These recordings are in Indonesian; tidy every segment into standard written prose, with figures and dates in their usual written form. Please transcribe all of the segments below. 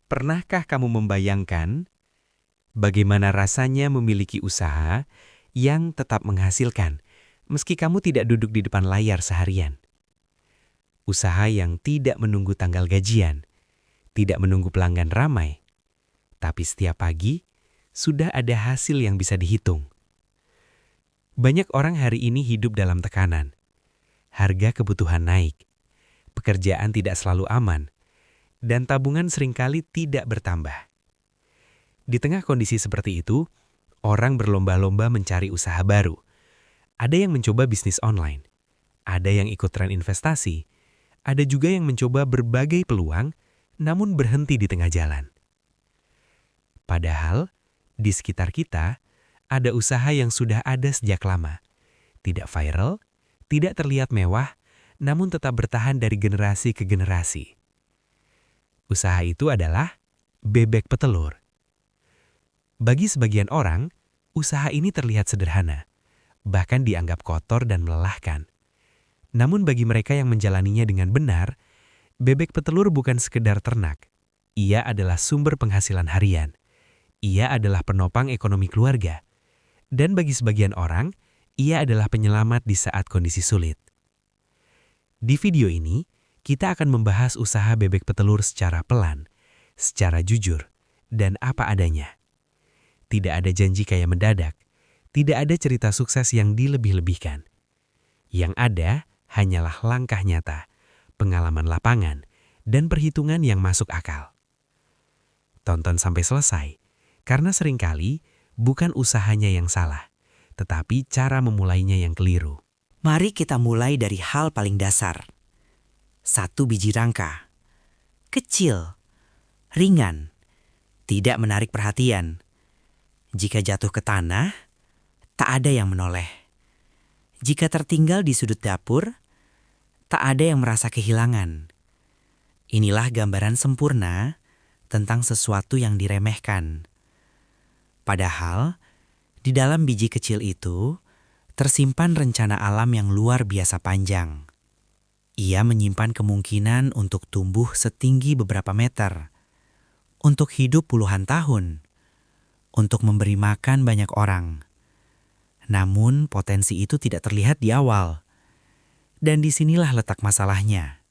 Pernahkah kamu membayangkan bagaimana rasanya memiliki usaha yang tetap menghasilkan, meski kamu tidak duduk di depan layar seharian? Usaha yang tidak menunggu tanggal gajian, tidak menunggu pelanggan ramai, tapi setiap pagi sudah ada hasil yang bisa dihitung. Banyak orang hari ini hidup dalam tekanan. Harga kebutuhan naik, pekerjaan tidak selalu aman, dan tabungan seringkali tidak bertambah. Di tengah kondisi seperti itu, orang berlomba-lomba mencari usaha baru. Ada yang mencoba bisnis online, ada yang ikut tren investasi, ada juga yang mencoba berbagai peluang, namun berhenti di tengah jalan. Padahal, di sekitar kita, ada usaha yang sudah ada sejak lama. Tidak viral, tidak terlihat mewah, namun tetap bertahan dari generasi ke generasi. Usaha itu adalah bebek petelur. Bagi sebagian orang, usaha ini terlihat sederhana, bahkan dianggap kotor dan melelahkan. Namun bagi mereka yang menjalaninya dengan benar, bebek petelur bukan sekedar ternak. Ia adalah sumber penghasilan harian. Ia adalah penopang ekonomi keluarga. Dan bagi sebagian orang, ia adalah penyelamat di saat kondisi sulit. Di video ini, kita akan membahas usaha bebek petelur secara pelan, secara jujur, dan apa adanya. Tidak ada janji kaya mendadak, tidak ada cerita sukses yang dilebih-lebihkan. Yang ada hanyalah langkah nyata, pengalaman lapangan, dan perhitungan yang masuk akal. Tonton sampai selesai, karena seringkali bukan usahanya yang salah, tetapi cara memulainya yang keliru. Mari kita mulai dari hal paling dasar. 1 biji rangka. Kecil, ringan, tidak menarik perhatian. Jika jatuh ke tanah, tak ada yang menoleh. Jika tertinggal di sudut dapur, tak ada yang merasa kehilangan. Inilah gambaran sempurna tentang sesuatu yang diremehkan. Padahal, di dalam biji kecil itu, tersimpan rencana alam yang luar biasa panjang. Ia menyimpan kemungkinan untuk tumbuh setinggi beberapa meter, untuk hidup puluhan tahun, untuk memberi makan banyak orang. Namun potensi itu tidak terlihat di awal. Dan disinilah letak masalahnya.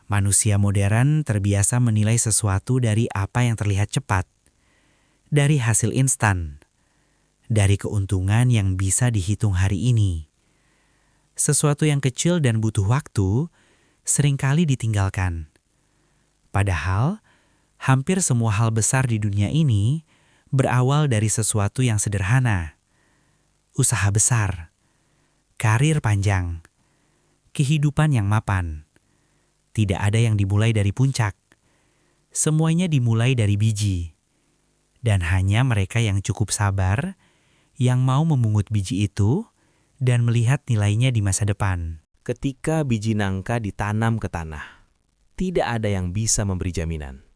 Manusia modern terbiasa menilai sesuatu dari apa yang terlihat cepat, dari hasil instan, dari keuntungan yang bisa dihitung hari ini. Sesuatu yang kecil dan butuh waktu seringkali ditinggalkan. Padahal, hampir semua hal besar di dunia ini berawal dari sesuatu yang sederhana. Usaha besar, karir panjang, kehidupan yang mapan. Tidak ada yang dimulai dari puncak. Semuanya dimulai dari biji. Dan hanya mereka yang cukup sabar, yang mau memungut biji itu, dan melihat nilainya di masa depan. Ketika biji nangka ditanam ke tanah, tidak ada yang bisa memberi jaminan.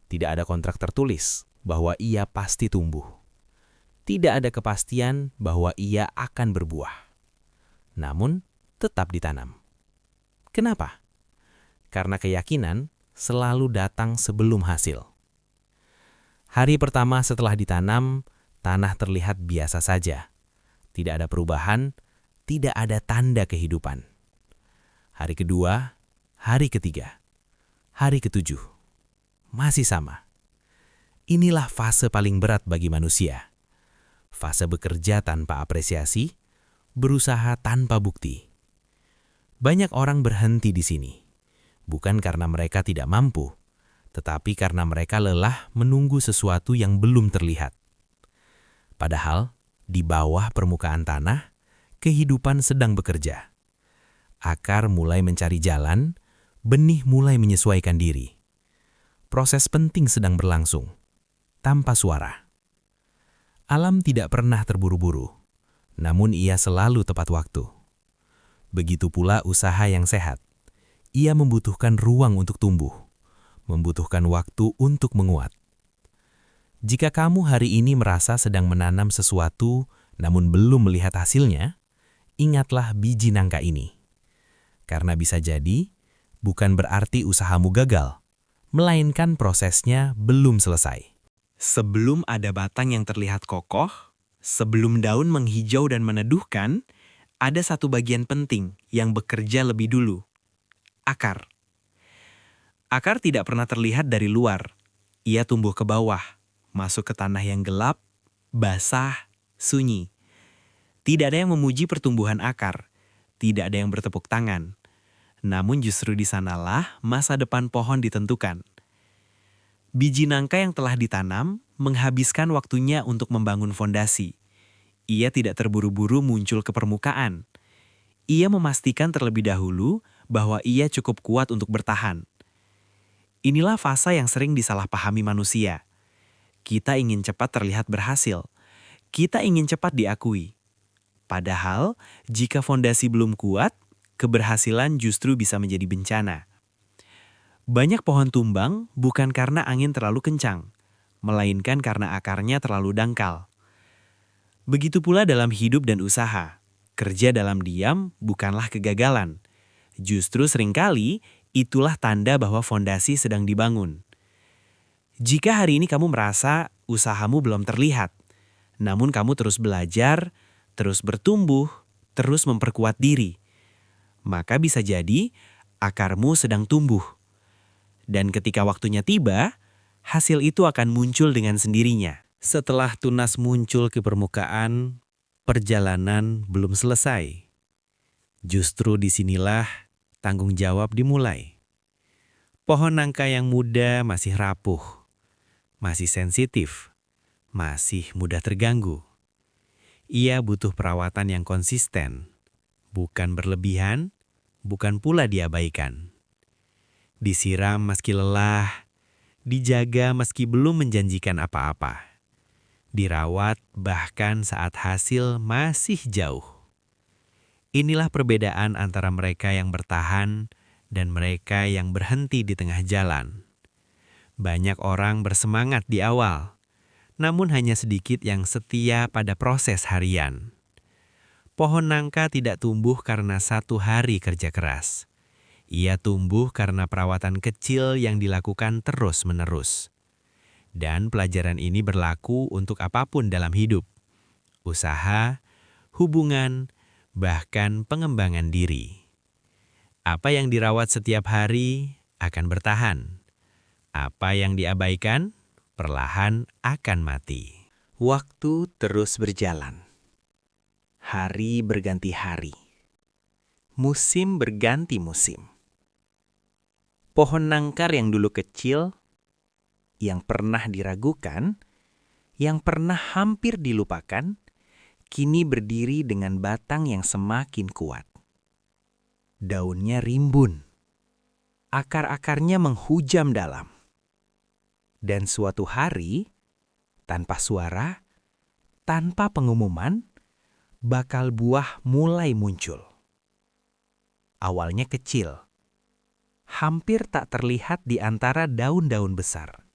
Tidak ada kontrak tertulis bahwa ia pasti tumbuh. Tidak ada kepastian bahwa ia akan berbuah. Namun, tetap ditanam. Kenapa? Karena keyakinan selalu datang sebelum hasil. Hari pertama setelah ditanam, tanah terlihat biasa saja. Tidak ada perubahan, tidak ada tanda kehidupan. Hari kedua, hari ketiga, hari ketujuh, masih sama. Inilah fase paling berat bagi manusia. Fase bekerja tanpa apresiasi, berusaha tanpa bukti. Banyak orang berhenti di sini, bukan karena mereka tidak mampu, tetapi karena mereka lelah menunggu sesuatu yang belum terlihat. Padahal, di bawah permukaan tanah, kehidupan sedang bekerja. Akar mulai mencari jalan, benih mulai menyesuaikan diri. Proses penting sedang berlangsung, tanpa suara. Alam tidak pernah terburu-buru, namun ia selalu tepat waktu. Begitu pula usaha yang sehat. Ia membutuhkan ruang untuk tumbuh, membutuhkan waktu untuk menguat. Jika kamu hari ini merasa sedang menanam sesuatu namun belum melihat hasilnya, ingatlah biji nangka ini. Karena bisa jadi, bukan berarti usahamu gagal, melainkan prosesnya belum selesai. Sebelum ada batang yang terlihat kokoh, sebelum daun menghijau dan meneduhkan, ada satu bagian penting yang bekerja lebih dulu. Akar. Akar tidak pernah terlihat dari luar. Ia tumbuh ke bawah, masuk ke tanah yang gelap, basah, sunyi. Tidak ada yang memuji pertumbuhan akar. Tidak ada yang bertepuk tangan. Namun justru di sanalah masa depan pohon ditentukan. Biji nangka yang telah ditanam menghabiskan waktunya untuk membangun fondasi. Ia tidak terburu-buru muncul ke permukaan. Ia memastikan terlebih dahulu bahwa ia cukup kuat untuk bertahan. Inilah fase yang sering disalahpahami manusia. Kita ingin cepat terlihat berhasil. Kita ingin cepat diakui. Padahal, jika fondasi belum kuat, keberhasilan justru bisa menjadi bencana. Banyak pohon tumbang bukan karena angin terlalu kencang, melainkan karena akarnya terlalu dangkal. Begitu pula dalam hidup dan usaha. Kerja dalam diam bukanlah kegagalan. Justru seringkali itulah tanda bahwa fondasi sedang dibangun. Jika hari ini kamu merasa usahamu belum terlihat, namun kamu terus belajar, terus bertumbuh, terus memperkuat diri, maka bisa jadi akarmu sedang tumbuh. Dan ketika waktunya tiba, hasil itu akan muncul dengan sendirinya. Setelah tunas muncul ke permukaan, perjalanan belum selesai. Justru disinilah tanggung jawab dimulai. Pohon nangka yang muda masih rapuh, masih sensitif, masih mudah terganggu. Ia butuh perawatan yang konsisten, bukan berlebihan, bukan pula diabaikan. Disiram meski lelah, dijaga meski belum menjanjikan apa-apa. Dirawat bahkan saat hasil masih jauh. Inilah perbedaan antara mereka yang bertahan dan mereka yang berhenti di tengah jalan. Banyak orang bersemangat di awal, namun hanya sedikit yang setia pada proses harian. Pohon nangka tidak tumbuh karena satu hari kerja keras. Ia tumbuh karena perawatan kecil yang dilakukan terus-menerus. Dan pelajaran ini berlaku untuk apapun dalam hidup. Usaha, hubungan, bahkan pengembangan diri. Apa yang dirawat setiap hari akan bertahan. Apa yang diabaikan perlahan akan mati. Waktu terus berjalan. Hari berganti hari. Musim berganti musim. Pohon nangkar yang dulu kecil, yang pernah diragukan, yang pernah hampir dilupakan, kini berdiri dengan batang yang semakin kuat. Daunnya rimbun. Akar-akarnya menghujam dalam. Dan suatu hari, tanpa suara, tanpa pengumuman, bakal buah mulai muncul. Awalnya kecil, hampir tak terlihat di antara daun-daun besar.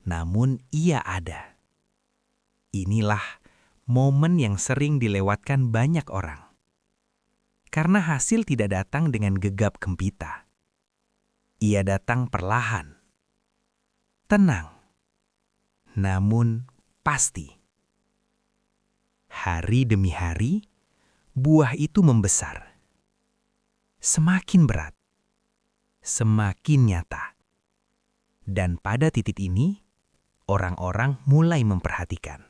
Namun ia ada. Inilah momen yang sering dilewatkan banyak orang. Karena hasil tidak datang dengan gegap gempita. Ia datang perlahan. Tenang. Namun pasti. Hari demi hari, buah itu membesar. Semakin berat. Semakin nyata. Dan pada titik ini, orang-orang mulai memperhatikan.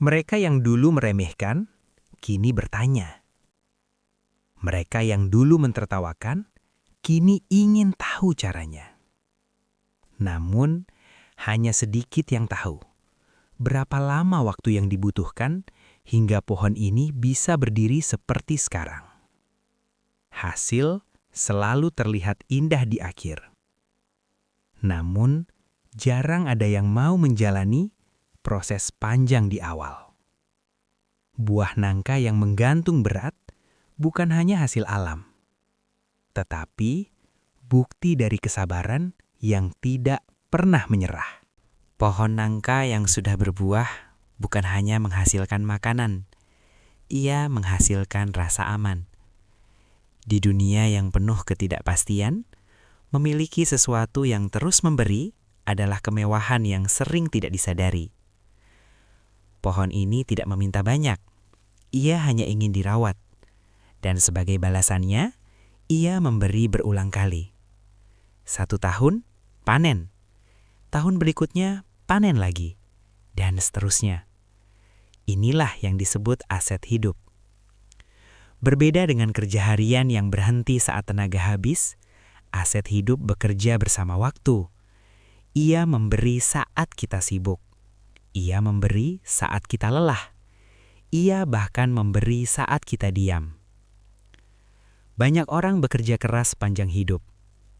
Mereka yang dulu meremehkan, kini bertanya. Mereka yang dulu mentertawakan, kini ingin tahu caranya. Namun, hanya sedikit yang tahu berapa lama waktu yang dibutuhkan hingga pohon ini bisa berdiri seperti sekarang. Hasil selalu terlihat indah di akhir. Namun, jarang ada yang mau menjalani proses panjang di awal. Buah nangka yang menggantung berat bukan hanya hasil alam, tetapi bukti dari kesabaran yang tidak pernah menyerah. Pohon nangka yang sudah berbuah bukan hanya menghasilkan makanan, ia menghasilkan rasa aman. Di dunia yang penuh ketidakpastian, Memiliki sesuatu yang terus memberi adalah kemewahan yang sering tidak disadari. Pohon ini tidak meminta banyak. Ia hanya ingin dirawat. Dan sebagai balasannya, ia memberi berulang kali. 1 tahun, panen. Tahun berikutnya, panen lagi. Dan seterusnya. Inilah yang disebut aset hidup. Berbeda dengan kerja harian yang berhenti saat tenaga habis, aset hidup bekerja bersama waktu. Ia memberi saat kita sibuk. Ia memberi saat kita lelah. Ia bahkan memberi saat kita diam. Banyak orang bekerja keras sepanjang hidup,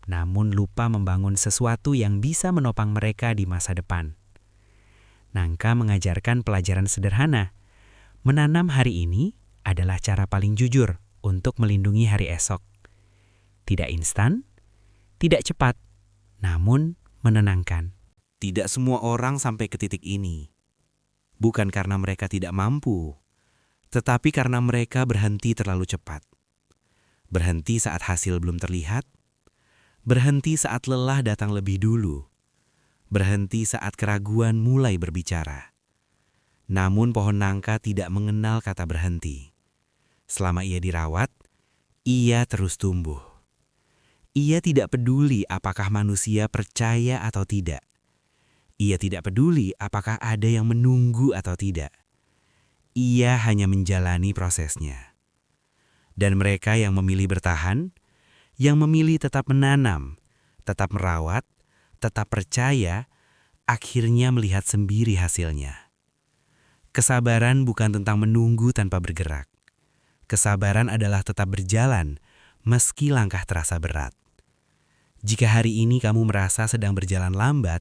namun lupa membangun sesuatu yang bisa menopang mereka di masa depan. Nangka mengajarkan pelajaran sederhana. Menanam hari ini adalah cara paling jujur untuk melindungi hari esok. Tidak instan, tidak cepat, namun menenangkan. Tidak semua orang sampai ke titik ini. Bukan karena mereka tidak mampu, tetapi karena mereka berhenti terlalu cepat. Berhenti saat hasil belum terlihat, berhenti saat lelah datang lebih dulu, berhenti saat keraguan mulai berbicara. Namun pohon nangka tidak mengenal kata berhenti. Selama ia dirawat, ia terus tumbuh. Ia tidak peduli apakah manusia percaya atau tidak. Ia tidak peduli apakah ada yang menunggu atau tidak. Ia hanya menjalani prosesnya. Dan mereka yang memilih bertahan, yang memilih tetap menanam, tetap merawat, tetap percaya, akhirnya melihat sendiri hasilnya. Kesabaran bukan tentang menunggu tanpa bergerak. Kesabaran adalah tetap berjalan, meski langkah terasa berat. Jika hari ini kamu merasa sedang berjalan lambat,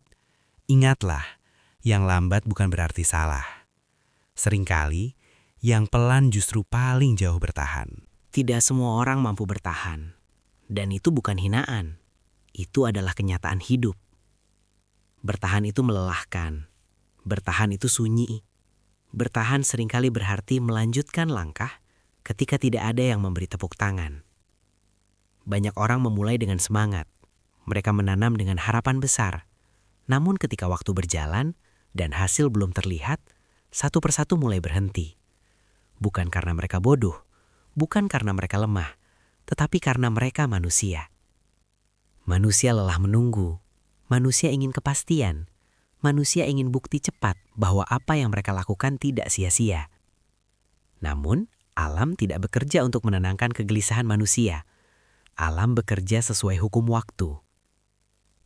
ingatlah, yang lambat bukan berarti salah. Seringkali, yang pelan justru paling jauh bertahan. Tidak semua orang mampu bertahan. Dan itu bukan hinaan. Itu adalah kenyataan hidup. Bertahan itu melelahkan. Bertahan itu sunyi. Bertahan seringkali berarti melanjutkan langkah ketika tidak ada yang memberi tepuk tangan. Banyak orang memulai dengan semangat. Mereka menanam dengan harapan besar. Namun ketika waktu berjalan dan hasil belum terlihat, satu persatu mulai berhenti. Bukan karena mereka bodoh, bukan karena mereka lemah, tetapi karena mereka manusia. Manusia lelah menunggu, manusia ingin kepastian, manusia ingin bukti cepat bahwa apa yang mereka lakukan tidak sia-sia. Namun, alam tidak bekerja untuk menenangkan kegelisahan manusia. Alam bekerja sesuai hukum waktu.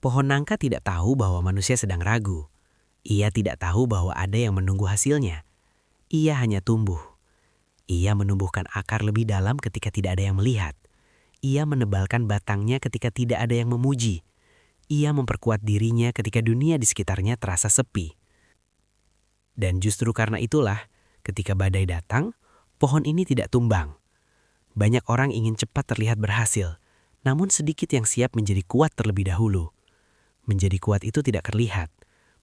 Pohon nangka tidak tahu bahwa manusia sedang ragu. Ia tidak tahu bahwa ada yang menunggu hasilnya. Ia hanya tumbuh. Ia menumbuhkan akar lebih dalam ketika tidak ada yang melihat. Ia menebalkan batangnya ketika tidak ada yang memuji. Ia memperkuat dirinya ketika dunia di sekitarnya terasa sepi. Dan justru karena itulah, ketika badai datang, pohon ini tidak tumbang. Banyak orang ingin cepat terlihat berhasil, namun sedikit yang siap menjadi kuat terlebih dahulu. Menjadi kuat itu tidak terlihat.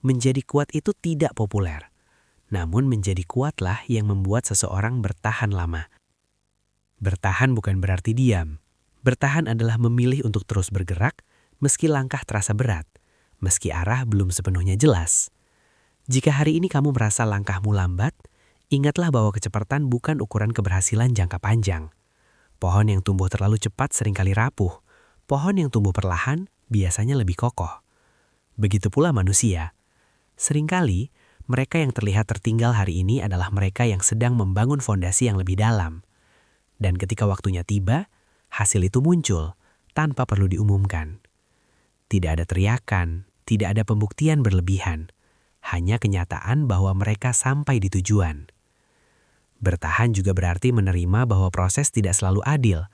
Menjadi kuat itu tidak populer. Namun menjadi kuatlah yang membuat seseorang bertahan lama. Bertahan bukan berarti diam. Bertahan adalah memilih untuk terus bergerak meski langkah terasa berat, meski arah belum sepenuhnya jelas. Jika hari ini kamu merasa langkahmu lambat, ingatlah bahwa kecepatan bukan ukuran keberhasilan jangka panjang. Pohon yang tumbuh terlalu cepat seringkali rapuh. Pohon yang tumbuh perlahan biasanya lebih kokoh. Begitu pula manusia. Seringkali, mereka yang terlihat tertinggal hari ini adalah mereka yang sedang membangun fondasi yang lebih dalam. Dan ketika waktunya tiba, hasil itu muncul tanpa perlu diumumkan. Tidak ada teriakan, tidak ada pembuktian berlebihan. Hanya kenyataan bahwa mereka sampai di tujuan. Bertahan juga berarti menerima bahwa proses tidak selalu adil.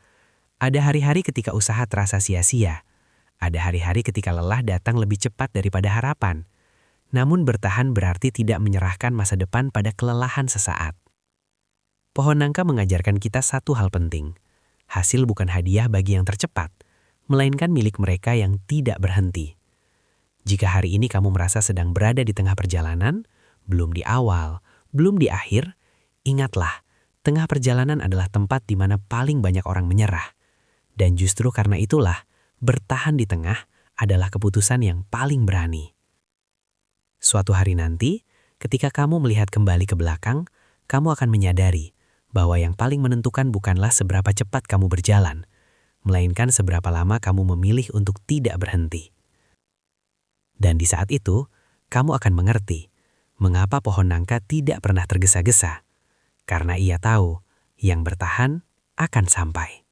Ada hari-hari ketika usaha terasa sia-sia. Ada hari-hari ketika lelah datang lebih cepat daripada harapan. Namun bertahan berarti tidak menyerahkan masa depan pada kelelahan sesaat. Pohon nangka mengajarkan kita satu hal penting. Hasil bukan hadiah bagi yang tercepat, melainkan milik mereka yang tidak berhenti. Jika hari ini kamu merasa sedang berada di tengah perjalanan, belum di awal, belum di akhir, ingatlah, tengah perjalanan adalah tempat di mana paling banyak orang menyerah. Dan justru karena itulah, bertahan di tengah adalah keputusan yang paling berani. Suatu hari nanti, ketika kamu melihat kembali ke belakang, kamu akan menyadari bahwa yang paling menentukan bukanlah seberapa cepat kamu berjalan, melainkan seberapa lama kamu memilih untuk tidak berhenti. Dan di saat itu, kamu akan mengerti mengapa pohon nangka tidak pernah tergesa-gesa, karena ia tahu yang bertahan akan sampai.